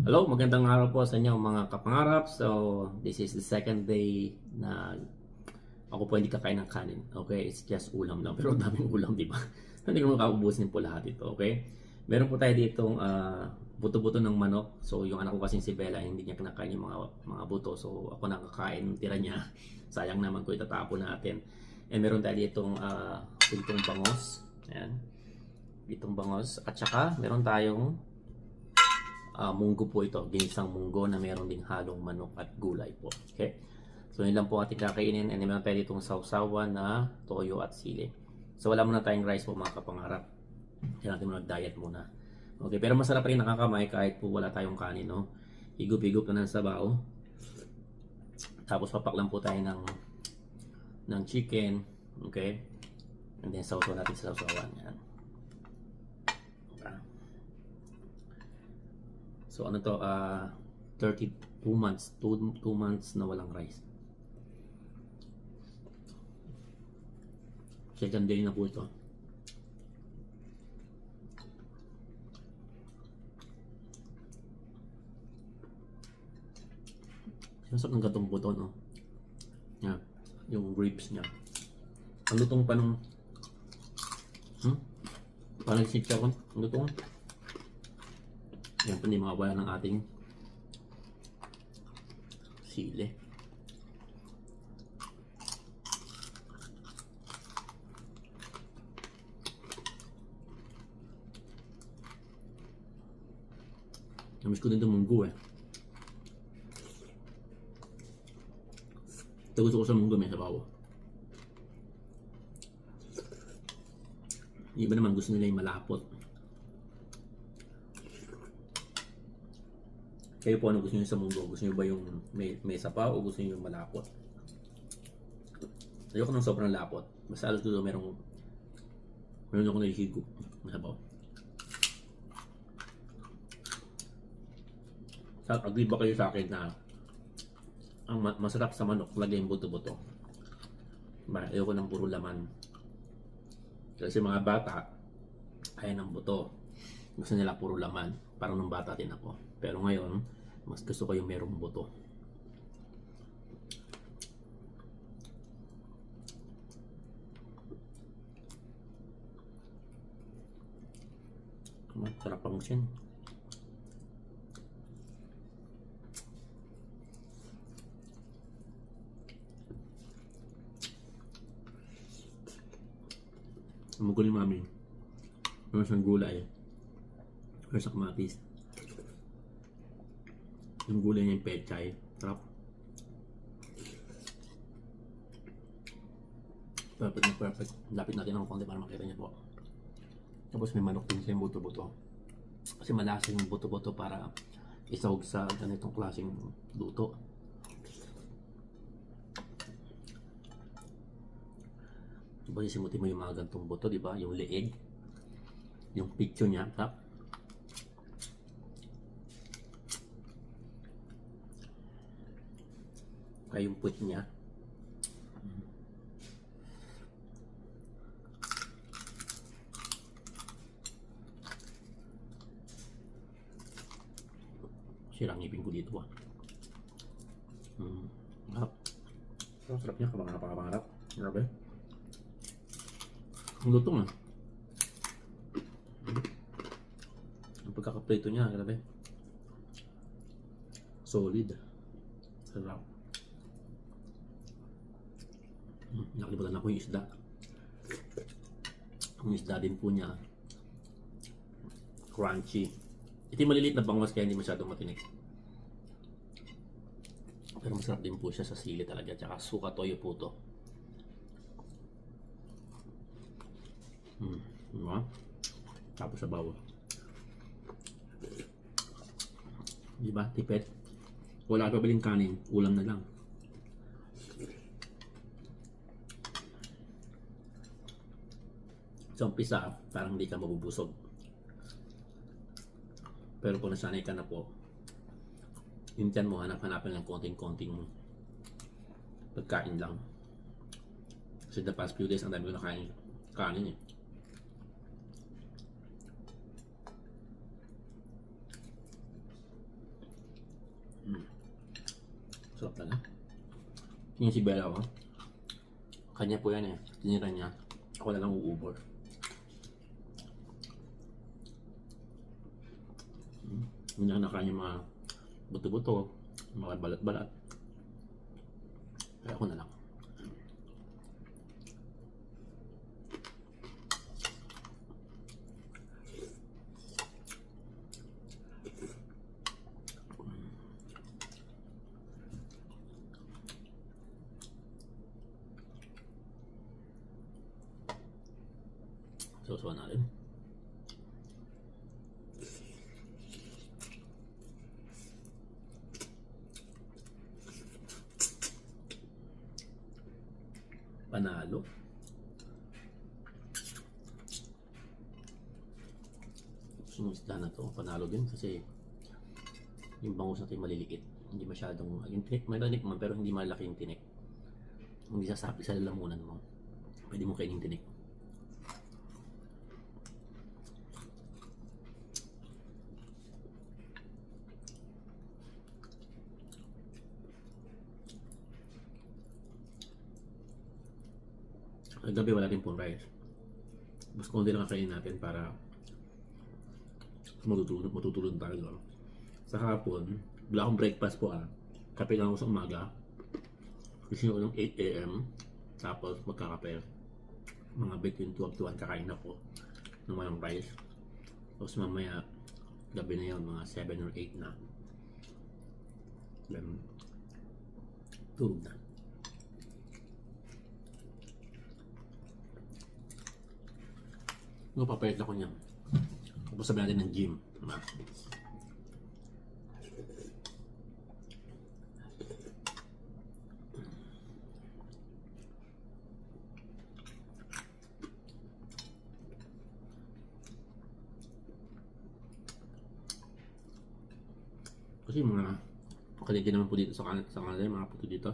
Hello, magandang araw po sa inyo mga kapangarap. So, this is the second day na ako po hindi kakain ng kanin. Okay, it's just ulam lang. Pero ang daming ulam, di ba? Hindi ko makaubusin po lahat ito, okay? Meron po tayo ditong buto-buto ng manok. So, yung anak ko kasing si Bella, hindi niya kinakain yung mga buto. So, ako nakakain ng tira niya. Sayang naman ko itatapon natin. And meron tayo ditong pitong bangos. Ayan. Pitong bangos. At saka, meron tayong munggo po ito, ginisang munggo na meron ding halong manok at gulay po. Okay? So yun lang po ating kakainin, and meron tayo ditong sausawan na toyo at sili. So wala muna tayong rice po mga kapangarap. Kaya natin muna diet muna. Okay, pero masarap rin nakakamay kahit po wala tayong kanin, no? Higup-higup na ng sabaw. Tapos papaklan po tayo ng chicken. Okay? And then sausaw natin sa sausawan. Yan. So ano to, 32 months, 2 months na walang rice. Second day na po ito. Sinasap ng gatong buto, no? Yan, yung ribs niya. Ang lutong pa nung parang sitya ko, ang lutong. Yan po, hindi makawala ng ating sili. Namiss ko din itong munggo eh. Ito gusto ko sa munggo, may sabaw. Iba naman gusto nila yung malapot. Kayo po, ano gusto niyo sa munggo? Gusto niyo ba yung may sapaw o gusto niyo yung malapot? Ayoko ng sobrang lapot. Basta alas ko meron ako nahihigo na sabaw. Agree ba kayo sa akin na ang masarap sa manok lagay yung buto-buto? Ayoko ng puro laman. Kasi mga bata ayaw ng buto. Gusto nila puro laman. Parang nung bata din ako. Pero ngayon, mas gusto ko yung merong buto. Sarap pangusin. Munggo ni mami. Meron siyang gulay. Meron sa kamatis. Yung gulay niya yung pechay. Sarap. Perfect na perfect. Lapit natin ng konti para makita niya po. Tapos may manok din siya yung buto-buto. Kasi malasa yung buto-buto para isawag sa ganitong klaseng luto. Diba sisimutin mo yung mga gantong buto, diba? Yung leeg. Yung picture niya. Tap. Kaya yung puwit niya. Sirang ngipin ko dito ah. Harap. Ang sarap niya, kapangarap. Grabe. Ang lutong ah. Ang pagkakaprito niya, grabe. Solid. Sarap. Nakalimutan na po yung isda. Ang isda din po niya crunchy. Ito yung maliliit na bangos kaya hindi masyadong matinik. Pero masarap din po siya sa sili talaga. Tsaka suka toyo po to. Diba? Tapos sa bawah. Diba? Tipet. Wala pa baling kanin. Ulam na lang. Sa umpisa, parang hindi ka mabubusog. Pero kung nasanay ka na po, yung tiyan mo, hanap-hanapin ng konting-konting pagkain lang. Kasi the past few days, ang dami ko nakain kanin eh. Sarap na na. Yung si Bella ko. Kanya po yan eh. Tinira niya. Ako na lang uubor. Hindi na nakain yung mga buto-buto, mga balat-balat. Kaya ako na lang. Sausawan natin. Panalo. Yung isda na to, panalo din kasi yung bangus natin maliliit. Hindi masyadong, yung tinik, may tinik man pero hindi malaki yung tinik. Hindi sasabi sa lalamunan mo. Pwede mo kainin tinik. Gabi wala din pong rice. Mas konti lang kakainin natin para matutulog tayo. No? Sa hapon, wala akong breakfast po Kape lang ako sa umaga. Kasi ko ng 8 AM. Tapos magkakape. Mga between 12 to 1 kakain ako ng walang rice. Tapos mamaya, gabi na yun, mga 7 or 8 na. Then, tulog na. Papayat ako niyan. Tapos sabi natin ng gym. Diba? Kasi mga kaliti naman po dito sa kanila, mga puto dito.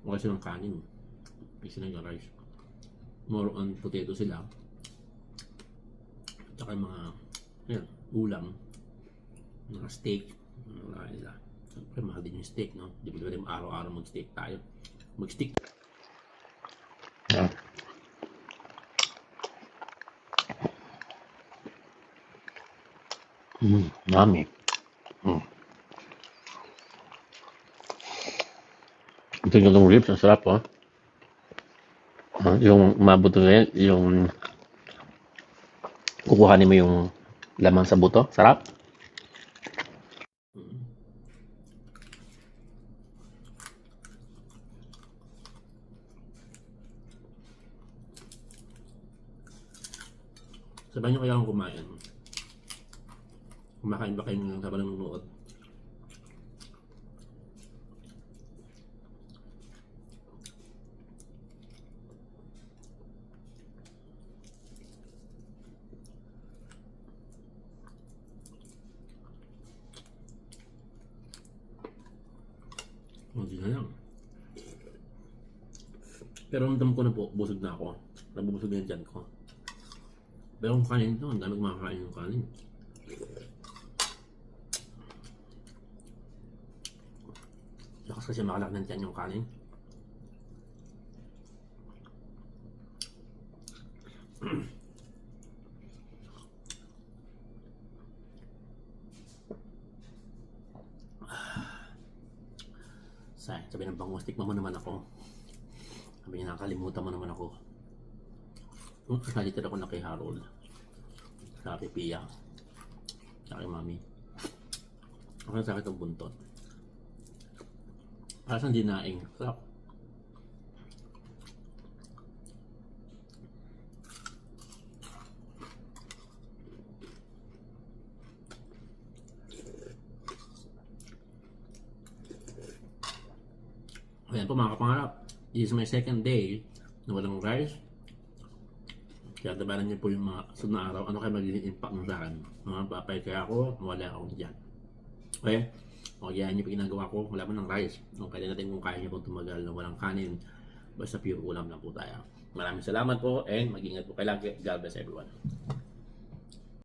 Wala silang kanin. Kasi silang rice. More on potato sila. Tsaka mga yan, ulam, mga steak, mga nila. Siyempre mahal din yung steak, no? Di ba din araw-araw mag-steak tayo. Mag-steak. Yummy. Ito yung ribs, ang sarap yung mabuto na yan, yung kukuhanin mo yung lamang sa buto. Sarap. Sabahin nyo kaya akong kumain. Kumakain ba kayo ng habang nanonood? Hindi na lang. Pero ramdam ko na po, busog na ako. Nabubusog na yung dyan ko. Pero kung kanin ito, ang dami kumakain yung kanin. Lakas kasi makalak ng dyan yung kanin. Sabi ng bangus, tikman mo naman ako. Sabi niya, nakalimutan mo naman ako. Nalitan ako na kay Harold. Sa kay Pia. Sa kay Mami. Ako sa akin itong buntot. Para saan dinaing. Sarap. Ayan po mga kapangarap. This is my second day na walang rice. Kaya tabaran niyo po yung mga sunod na araw. Ano kayo magiging impact mo sa akin? Mga papay kaya ako, wala akong dyan. Okay? O yan yung ginagawa ko. Wala mo ng rice. O kaya natin kung kaya niyo pong tumagal na walang kanin. Basta pure ulam lang po tayo. Maraming salamat po and mag-ingat po kayo lagi. God bless everyone.